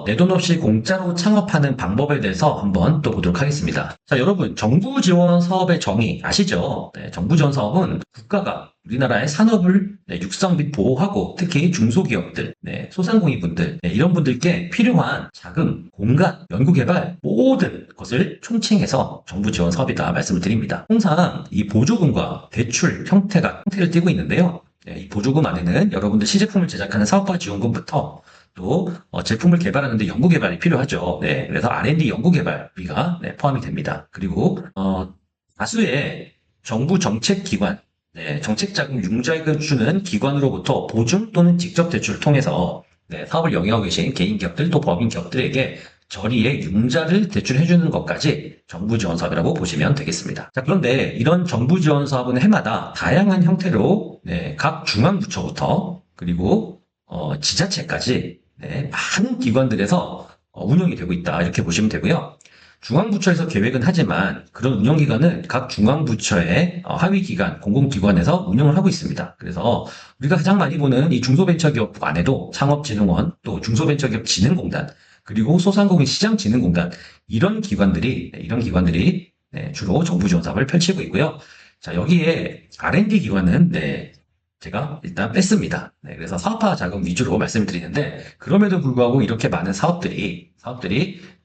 내 돈 없이 공짜로 창업하는 방법에 대해서 한번 또 보도록 하겠습니다. 자, 여러분, 정부 지원 사업의 정의 아시죠? 네, 정부 지원 사업은 국가가 우리나라의 산업을 육성 및 보호하고 특히 중소기업들, 소상공인분들 이런 분들께 필요한 자금, 공간, 연구개발 모든 것을 총칭해서 정부 지원 사업이다 말씀을 드립니다. 통상 이 보조금과 대출 형태를 띠고 있는데요. 이 보조금 안에는 여러분들 시제품을 제작하는 사업화 지원금부터 또 제품을 개발하는데 연구개발이 필요하죠. 그래서 R&D 연구개발비가 포함이 됩니다. 그리고 다수의 정부 정책기관, 정책자금 융자액을 주는 기관으로부터 보증 또는 직접 대출을 통해서 사업을 영위하고 계신 개인 기업들 또 법인 기업들에게 저리에 융자를 대출해주는 것까지 정부 지원 사업이라고 보시면 되겠습니다. 자, 그런데 이런 정부 지원 사업은 해마다 다양한 형태로 각 중앙부처부터 그리고 지자체까지 많은 기관들에서 운영이 되고 있다 이렇게 보시면 되고요. 중앙부처에서 계획은 하지만 그런 운영기관은 각 중앙부처의 하위기관, 공공기관에서 운영을 하고 있습니다. 그래서 우리가 가장 많이 보는 이 중소벤처기업 안에도 창업진흥원, 또 중소벤처기업진흥공단, 그리고 소상공인 시장진흥공단 이런 기관들이 주로 정부 지원 사업을 펼치고 있고요. 자, 여기에 R&D 기관은 제가 일단 뺐습니다. 그래서 사업화 자금 위주로 말씀을 드리는데 그럼에도 불구하고 이렇게 많은 사업들이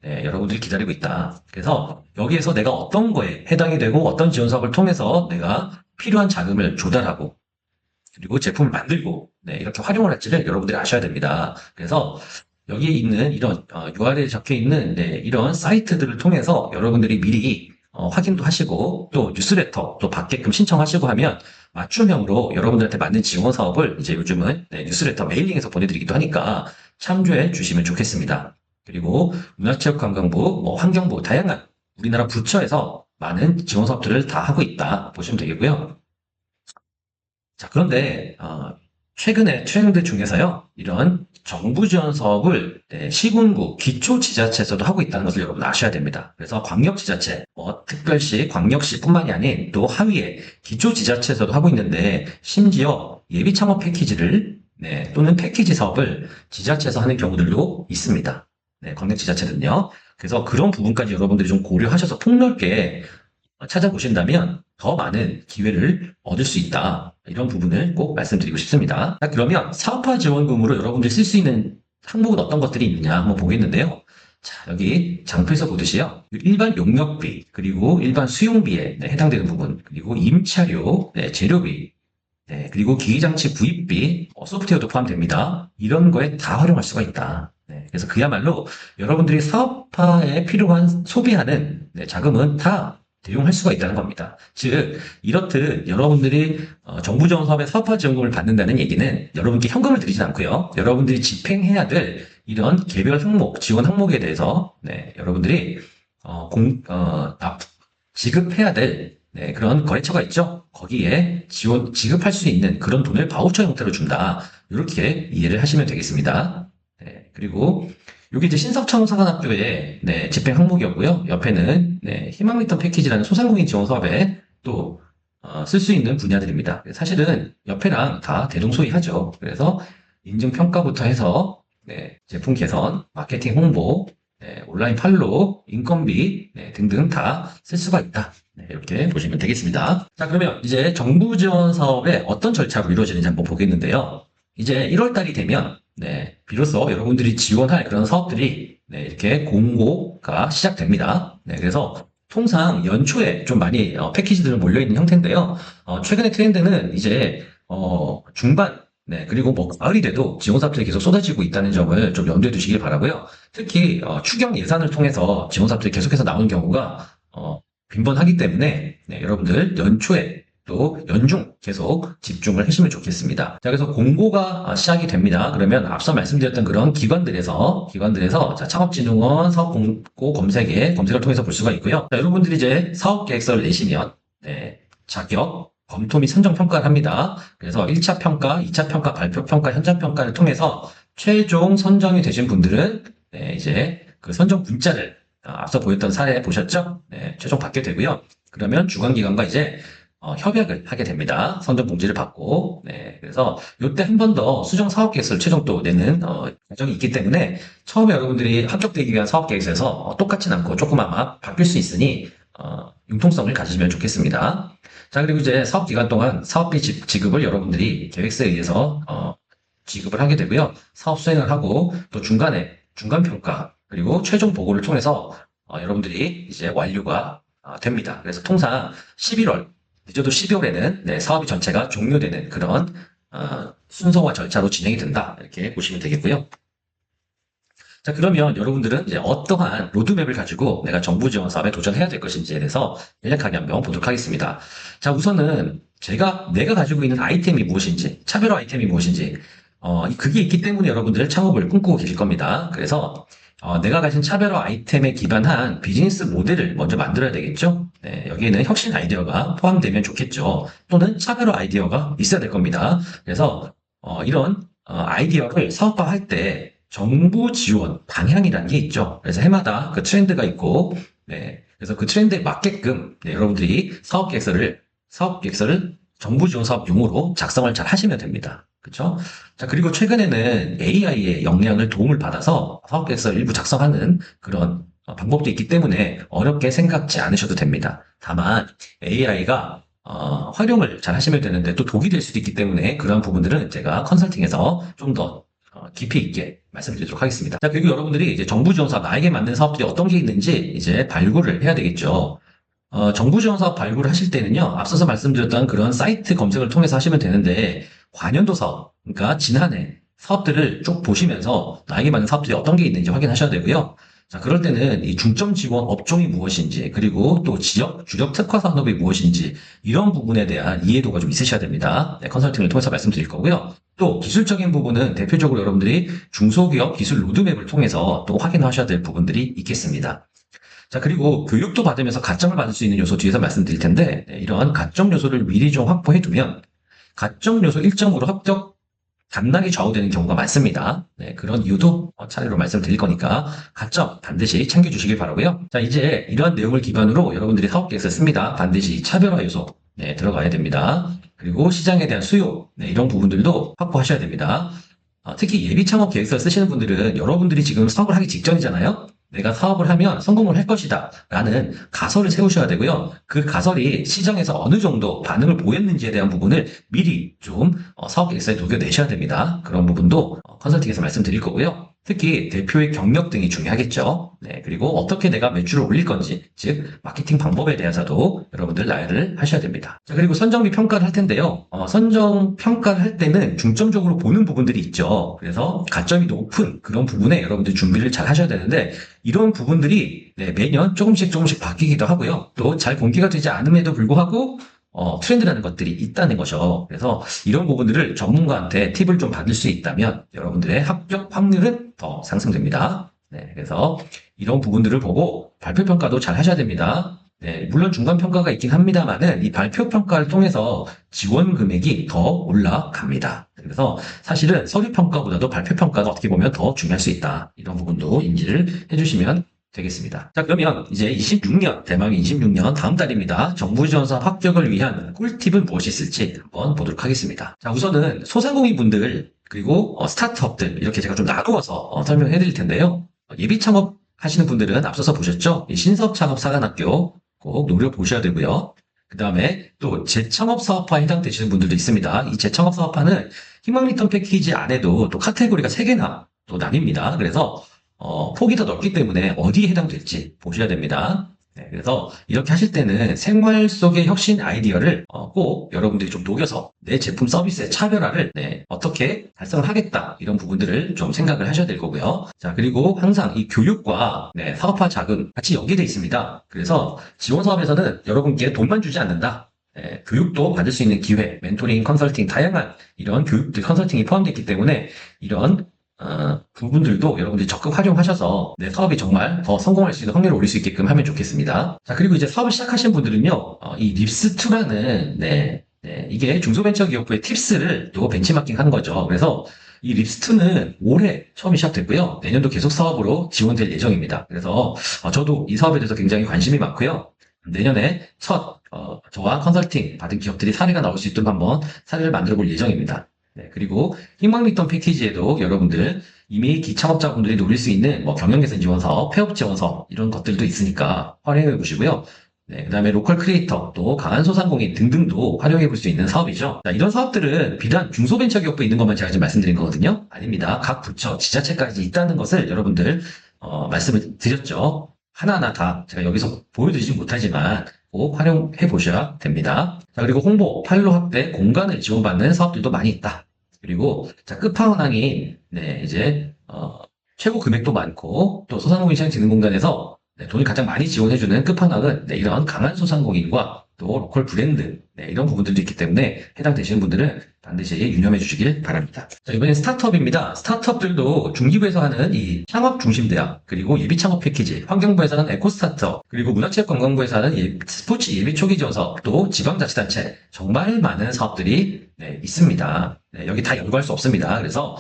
여러분들이 기다리고 있다. 그래서 여기에서 내가 어떤 거에 해당이 되고 어떤 지원 사업을 통해서 내가 필요한 자금을 조달하고 그리고 제품을 만들고 이렇게 활용을 할지를 여러분들이 아셔야 됩니다. 그래서 여기에 있는 이런 URL에 적혀 있는 이런 사이트들을 통해서 여러분들이 미리 확인도 하시고 또 뉴스레터 또 받게끔 신청하시고 하면 맞춤형으로 여러분들한테 맞는 지원 사업을 이제 요즘은 뉴스레터 메일링해서 보내드리기도 하니까 참조해 주시면 좋겠습니다. 그리고 문화체육관광부, 환경부 다양한 우리나라 부처에서 많은 지원 사업들을 다 하고 있다 보시면 되겠고요. 자, 그런데 최근에 트렌드 중에서요, 이런 정부 지원 사업을 시군구, 기초지자체에서도 하고 있다는 것을 여러분 아셔야 됩니다. 그래서 광역지자체, 특별시, 광역시뿐만이 아닌 또 하위에 기초지자체에서도 하고 있는데 심지어 예비창업 패키지를 또는 패키지 사업을 지자체에서 하는 경우들도 있습니다. 광역지자체는요. 그래서 그런 부분까지 여러분들이 좀 고려하셔서 폭넓게 찾아보신다면 더 많은 기회를 얻을 수 있다. 이런 부분을 꼭 말씀드리고 싶습니다. 자, 그러면 사업화 지원금으로 여러분들이 쓸 수 있는 항목은 어떤 것들이 있느냐 한번 보겠는데요. 자, 여기 장표에서 보듯이요. 일반 용역비, 그리고 일반 수용비에 해당되는 부분, 그리고 임차료, 재료비, 그리고 기기장치 구입비, 소프트웨어도 포함됩니다. 이런 거에 다 활용할 수가 있다. 그래서 그야말로 여러분들이 사업화에 필요한 소비하는 자금은 다 대용할 수가 있다는 겁니다. 즉 이렇듯 여러분들이 정부 지원 사업의 사업화 지원금을 받는다는 얘기는 여러분께 현금을 드리진 않고요. 여러분들이 집행해야 될 이런 개별 항목, 지원 항목에 대해서 여러분들이 지급해야 될 그런 거래처가 있죠. 거기에 지급할 수 있는 그런 돈을 바우처 형태로 준다. 이렇게 이해를 하시면 되겠습니다. 그리고 여기 이제 신석청사관학교의 집행 항목이었고요. 옆에는 희망 리턴 패키지라는 소상공인 지원 사업에 또 쓸 수 있는 분야들입니다. 사실은 옆에랑 다 대동소이하죠. 그래서 인증평가부터 해서 제품 개선, 마케팅 홍보, 온라인 판로, 인건비 등등 다 쓸 수가 있다. 이렇게 보시면 되겠습니다. 자, 그러면 이제 정부 지원 사업에 어떤 절차로 이루어지는지 한번 보겠는데요. 이제 1월달이 되면 비로소 여러분들이 지원할 그런 사업들이 이렇게 공고가 시작됩니다. 그래서 통상 연초에 좀 많이 패키지들은 몰려있는 형태인데요. 최근의 트렌드는 이제 중반 그리고 가을이 돼도 지원 사업들이 계속 쏟아지고 있다는 점을 좀 염두에 두시길 바라고요. 특히 추경 예산을 통해서 지원 사업들이 계속해서 나오는 경우가 빈번하기 때문에 여러분들 연초에 또 연중 계속 집중을 하시면 좋겠습니다. 자, 그래서 공고가 시작이 됩니다. 그러면 앞서 말씀드렸던 그런 기관들에서 자, 창업진흥원 사업공고 검색을 통해서 볼 수가 있고요. 자, 여러분들이 이제 사업계획서를 내시면 자격, 검토 및 선정 평가를 합니다. 그래서 1차 평가, 2차 평가, 발표 평가, 현장 평가를 통해서 최종 선정이 되신 분들은 이제 그 선정 문자를 앞서 보였던 사례 보셨죠? 최종 받게 되고요. 그러면 주관기관과 이제 협약을 하게 됩니다. 선정 공지를 받고. 네, 그래서 이때 한 번 더 수정 사업 계획서를 최종 또 내는 과정이 있기 때문에 처음에 여러분들이 합격되기 위한 사업 계획서에서 똑같진 않고 조금 아마 바뀔 수 있으니 융통성을 가지시면 좋겠습니다. 자, 그리고 이제 사업 기간 동안 사업비 지급을 여러분들이 계획서에 의해서 지급을 하게 되고요. 사업 수행을 하고 또 중간에 중간 평가 그리고 최종 보고를 통해서 여러분들이 이제 완료가 됩니다. 그래서 통상 11월 늦어도 12월에는 사업이 전체가 종료되는 그런 순서와 절차로 진행이 된다. 이렇게 보시면 되겠고요. 자, 그러면 여러분들은 이제 어떠한 로드맵을 가지고 내가 정부 지원 사업에 도전해야 될 것인지에 대해서 간략하게 한번 보도록 하겠습니다. 자, 우선은 내가 가지고 있는 아이템이 무엇인지, 차별화 아이템이 무엇인지, 그게 있기 때문에 여러분들 창업을 꿈꾸고 계실 겁니다. 그래서 내가 가진 차별화 아이템에 기반한 비즈니스 모델을 먼저 만들어야 되겠죠. 네, 여기에는 혁신 아이디어가 포함되면 좋겠죠. 또는 차별화 아이디어가 있어야 될 겁니다. 그래서 이런 아이디어를 사업화할 때 정부 지원 방향이라는 게 있죠. 그래서 해마다 그 트렌드가 있고, 네, 그래서 그 트렌드에 맞게끔 여러분들이 사업 계획서를 정부 지원 사업용으로 작성을 잘 하시면 됩니다. 그렇죠? 자, 그리고 최근에는 AI의 역량을 도움을 받아서 사업 계획서를 일부 작성하는 그런 방법도 있기 때문에 어렵게 생각지 않으셔도 됩니다. 다만 AI가 활용을 잘 하시면 되는데 또 독이 될 수도 있기 때문에 그런 부분들은 제가 컨설팅에서 좀 더 깊이 있게 말씀드리도록 하겠습니다. 자, 그리고 여러분들이 이제 정부 지원 사업, 나에게 맞는 사업들이 어떤 게 있는지 이제 발굴을 해야 되겠죠. 정부 지원 사업 발굴을 하실 때는요, 앞서서 말씀드렸던 그런 사이트 검색을 통해서 하시면 되는데, 관연도 사업, 그러니까 지난해 사업들을 쭉 보시면서 나에게 맞는 사업들이 어떤 게 있는지 확인하셔야 되고요. 자, 그럴 때는 이 중점 지원 업종이 무엇인지, 그리고 또 지역, 주력 특화 산업이 무엇인지, 이런 부분에 대한 이해도가 좀 있으셔야 됩니다. 네, 컨설팅을 통해서 말씀드릴 거고요. 또 기술적인 부분은 대표적으로 여러분들이 중소기업 기술 로드맵을 통해서 또 확인하셔야 될 부분들이 있겠습니다. 자, 그리고 교육도 받으면서 가점을 받을 수 있는 요소 뒤에서 말씀드릴 텐데, 이러한 가점 요소를 미리 좀 확보해두면 가점 요소 1점으로 합격 당락이 좌우되는 경우가 많습니다. 네, 그런 이유도 차례로 말씀드릴 거니까 가점 반드시 챙겨주시길 바라고요. 자, 이제 이러한 내용을 기반으로 여러분들이 사업 계획서를 씁니다. 반드시 차별화 요소 들어가야 됩니다. 그리고 시장에 대한 수요 이런 부분들도 확보하셔야 됩니다. 특히 예비 창업 계획서를 쓰시는 분들은 여러분들이 지금 사업을 하기 직전이잖아요. 내가 사업을 하면 성공을 할 것이다 라는 가설을 세우셔야 되고요. 그 가설이 시장에서 어느 정도 반응을 보였는지에 대한 부분을 미리 좀 사업 계획서에 녹여내셔야 됩니다. 그런 부분도 컨설팅에서 말씀드릴 거고요. 특히 대표의 경력 등이 중요하겠죠. 네, 그리고 어떻게 내가 매출을 올릴 건지, 즉 마케팅 방법에 대해서도 여러분들 나열을 하셔야 됩니다. 자, 그리고 선정 및 평가를 할 텐데요. 선정 평가를 할 때는 중점적으로 보는 부분들이 있죠. 그래서 가점이 높은 그런 부분에 여러분들 준비를 잘 하셔야 되는데 이런 부분들이 매년 조금씩 바뀌기도 하고요. 또 잘 공개가 되지 않음에도 불구하고 트렌드라는 것들이 있다는 거죠. 그래서 이런 부분들을 전문가한테 팁을 좀 받을 수 있다면 여러분들의 합격 확률은 더 상승됩니다. 네, 그래서 이런 부분들을 보고 발표 평가도 잘 하셔야 됩니다. 네, 물론 중간 평가가 있긴 합니다만은 이 발표 평가를 통해서 지원 금액이 더 올라갑니다. 그래서 사실은 서류 평가보다도 발표 평가가 어떻게 보면 더 중요할 수 있다. 이런 부분도 인지를 해주시면 되겠습니다. 자, 그러면 이제 26년, 대망의 26년 다음 달입니다. 정부 지원 사업 합격을 위한 꿀팁은 무엇이 있을지 한번 보도록 하겠습니다. 자, 우선은 소상공인 분들 그리고 스타트업들 이렇게 제가 좀 나누어서 설명해 드릴 텐데요. 예비 창업 하시는 분들은 앞서서 보셨죠? 이 신섭창업사관학교 꼭 노려보셔야 되고요. 그 다음에 또 재창업 사업화에 해당되시는 분들도 있습니다. 이 재창업 사업화는 희망 리턴 패키지 안에도 또 카테고리가 3개나 또 나뉩니다. 그래서 폭이 더 넓기 때문에 어디에 해당될지 보셔야 됩니다. 네, 그래서 이렇게 하실 때는 생활 속의 혁신 아이디어를 꼭 여러분들이 좀 녹여서 내 제품 서비스의 차별화를 어떻게 달성을 하겠다 이런 부분들을 좀 생각을 하셔야 될 거고요. 자, 그리고 항상 이 교육과 사업화 자금 같이 연계되어 있습니다. 그래서 지원 사업에서는 여러분께 돈만 주지 않는다. 교육도 받을 수 있는 기회, 멘토링, 컨설팅, 다양한 이런 교육들, 컨설팅이 포함되어 있기 때문에 이런 부분들도 여러분들이 적극 활용하셔서 내 사업이 정말 더 성공할 수 있는 확률을 올릴 수 있게끔 하면 좋겠습니다. 자, 그리고 이제 사업을 시작하신 분들은요, 이 립스2라는, 이게 중소벤처기업부의 팁스를 또 벤치마킹 한 거죠. 그래서 이 립스2는 올해 처음이 시작됐고요. 내년도 계속 사업으로 지원될 예정입니다. 그래서 저도 이 사업에 대해서 굉장히 관심이 많고요. 내년에 첫 저와 컨설팅 받은 기업들이 사례가 나올 수 있도록 한번 사례를 만들어 볼 예정입니다. 네, 그리고 희망 리턴 패키지에도 여러분들 이미 기창업자분들이 노릴 수 있는 뭐 경영개선 지원 사업, 폐업 지원 사업 이런 것들도 있으니까 활용해 보시고요. 네, 그 다음에 로컬 크리에이터, 또 강한 소상공인 등등도 활용해 볼 수 있는 사업이죠. 자, 이런 사업들은 비단 중소벤처기업부에 있는 것만 제가 지금 말씀드린 거거든요. 아닙니다. 각 부처, 지자체까지 있다는 것을 여러분들 말씀을 드렸죠. 하나하나 다 제가 여기서 보여드리지 못하지만 꼭 활용해 보셔야 됩니다. 자, 그리고 홍보, 판로 확대, 공간을 지원받는 사업들도 많이 있다. 그리고 자, 끝판왕이 네, 이제 최고 금액도 많고 또 소상공인 시장진흥공단에서 네, 돈을 가장 많이 지원해주는 끝판왕은 네, 이런 강한 소상공인과 또 로컬 브랜드 네, 이런 부분들도 있기 때문에 해당되시는 분들은 반드시 유념해 주시길 바랍니다. 자, 이번엔 스타트업입니다. 스타트업들도 중기부에서 하는 이 창업 중심 대학, 그리고 예비 창업 패키지, 환경부에서 하는 에코 스타트업, 그리고 문화체육관광부에서 하는 스포츠 예비 초기 지원 사업, 또 지방자치단체 정말 많은 사업들이 네, 있습니다. 네, 여기 다 열거할 수 없습니다. 그래서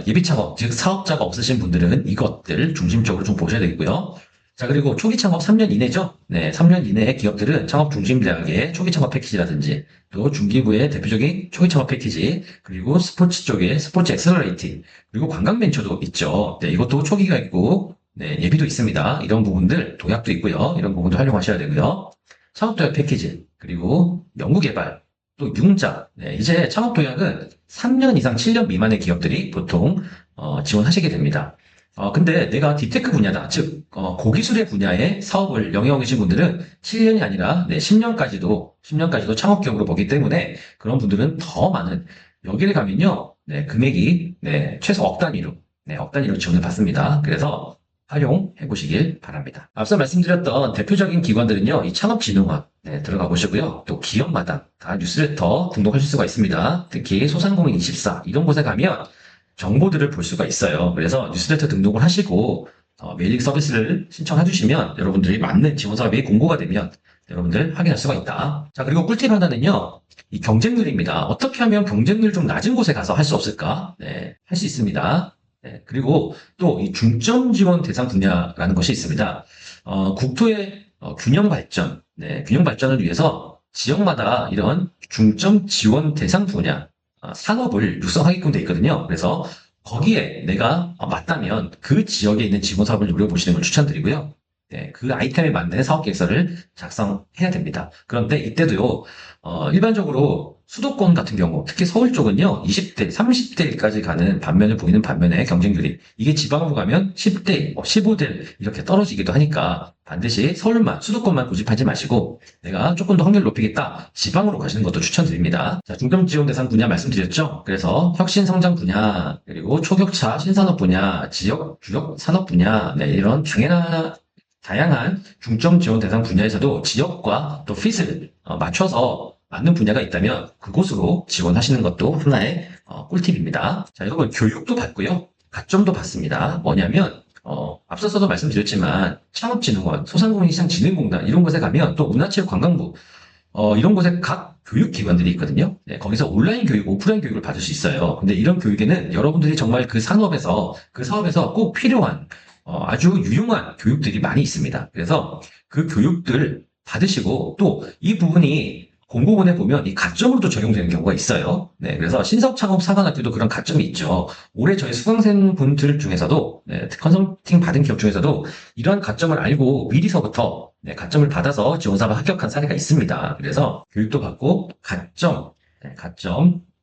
예비 창업, 즉 사업자가 없으신 분들은 이것들 중심적으로 좀 보셔야 되고요. 자, 그리고 초기 창업 3년 이내죠. 네, 3년 이내의 기업들은 창업 중심 대학의 초기 창업 패키지라든지 또 중기부의 대표적인 초기 창업 패키지, 그리고 스포츠 쪽에 스포츠 엑셀러레이팅, 그리고 관광 벤처도 있죠. 네, 이것도 초기가 있고 네, 예비도 있습니다. 이런 부분들 도약도 있고요. 이런 부분도 활용하셔야 되고요. 창업 도약 패키지, 그리고 연구 개발, 또 융자. 네, 이제 창업 도약은 3년 이상 7년 미만의 기업들이 보통 지원하시게 됩니다. 근데 내가 디테크 분야다, 즉 고기술의 분야의 사업을 영위하고 계신 분들은 7년이 아니라 네, 10년까지도 창업기업으로 보기 때문에 그런 분들은 더 많은, 여기를 가면요, 네, 금액이 네, 최소 억 단위로 지원을 받습니다. 그래서 활용해 보시길 바랍니다. 앞서 말씀드렸던 대표적인 기관들은요, 이 창업진흥원 네, 들어가 보시고요. 또 기업마다 다 뉴스레터 등록하실 수가 있습니다. 특히 소상공인 24 이런 곳에 가면 정보들을 볼 수가 있어요. 그래서 뉴스레터 등록을 하시고 메일링 서비스를 신청해 주시면 여러분들이 맞는 지원 사업이 공고가 되면 여러분들 확인할 수가 있다. 자, 그리고 꿀팁 하나는요, 이 경쟁률입니다. 어떻게 하면 경쟁률 좀 낮은 곳에 가서 할 수 없을까? 네, 할 수 있습니다. 네, 그리고 또 이 중점 지원 대상 분야라는 것이 있습니다. 국토의 균형 발전, 네, 균형 발전을 위해서 지역마다 이런 중점 지원 대상 분야 산업을 육성하게끔 돼 있거든요. 그래서 거기에 내가 맞다면 그 지역에 있는 지원 사업을 노려보시는 걸 추천드리고요. 네, 그 아이템에 맞는 사업 계획서를 작성해야 됩니다. 그런데 이때도요, 일반적으로 수도권 같은 경우, 특히 서울 쪽은요, 20대, 30대까지 가는 반면을 보이는 반면에 경쟁률이, 이게 지방으로 가면 10대, 15대 이렇게 떨어지기도 하니까 반드시 서울만, 수도권만 고집하지 마시고 내가 조금 더 확률을 높이겠다, 지방으로 가시는 것도 추천드립니다. 자, 중점 지원 대상 분야 말씀드렸죠? 그래서 혁신 성장 분야, 그리고 초격차 신산업 분야, 지역 주력 산업 분야, 네, 이런 다양한 중점 지원 대상 분야에서도 지역과 또 핏을 맞춰서 맞는 분야가 있다면 그곳으로 지원하시는 것도 하나의 꿀팁입니다. 자, 여러분 교육도 받고요. 가점도 받습니다. 뭐냐면 앞서서도 말씀드렸지만 창업진흥원, 소상공인시장진흥공단 이런 곳에 가면 또 문화체육관광부 이런 곳에 각 교육기관들이 있거든요. 네, 거기서 온라인 교육, 오프라인 교육을 받을 수 있어요. 근데 이런 교육에는 여러분들이 정말 그 산업에서, 그 사업에서 꼭 필요한 아주 유용한 교육들이 많이 있습니다. 그래서 그 교육들 받으시고 또 이 부분이 공고문에 보면 이 가점으로도 적용되는 경우가 있어요. 네, 그래서 신사업창업사관학교도 그런 가점이 있죠. 올해 저희 수강생 분들 중에서도 네, 컨설팅 받은 기업 중에서도 이러한 가점을 알고 미리서부터 네, 가점을 받아서 지원사업에 합격한 사례가 있습니다. 그래서 교육도 받고 가점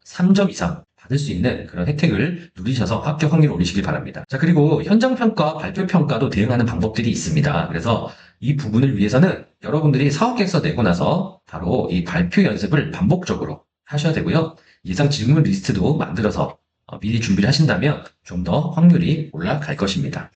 3점 이상 받을 수 있는 그런 혜택을 누리셔서 합격 확률을 올리시길 바랍니다. 자, 그리고 현장평가, 발표평가도 대응하는 방법들이 있습니다. 그래서 이 부분을 위해서는 여러분들이 사업계획서 내고 나서 바로 이 발표 연습을 반복적으로 하셔야 되고요. 예상 질문 리스트도 만들어서 미리 준비를 하신다면 좀 더 확률이 올라갈 것입니다.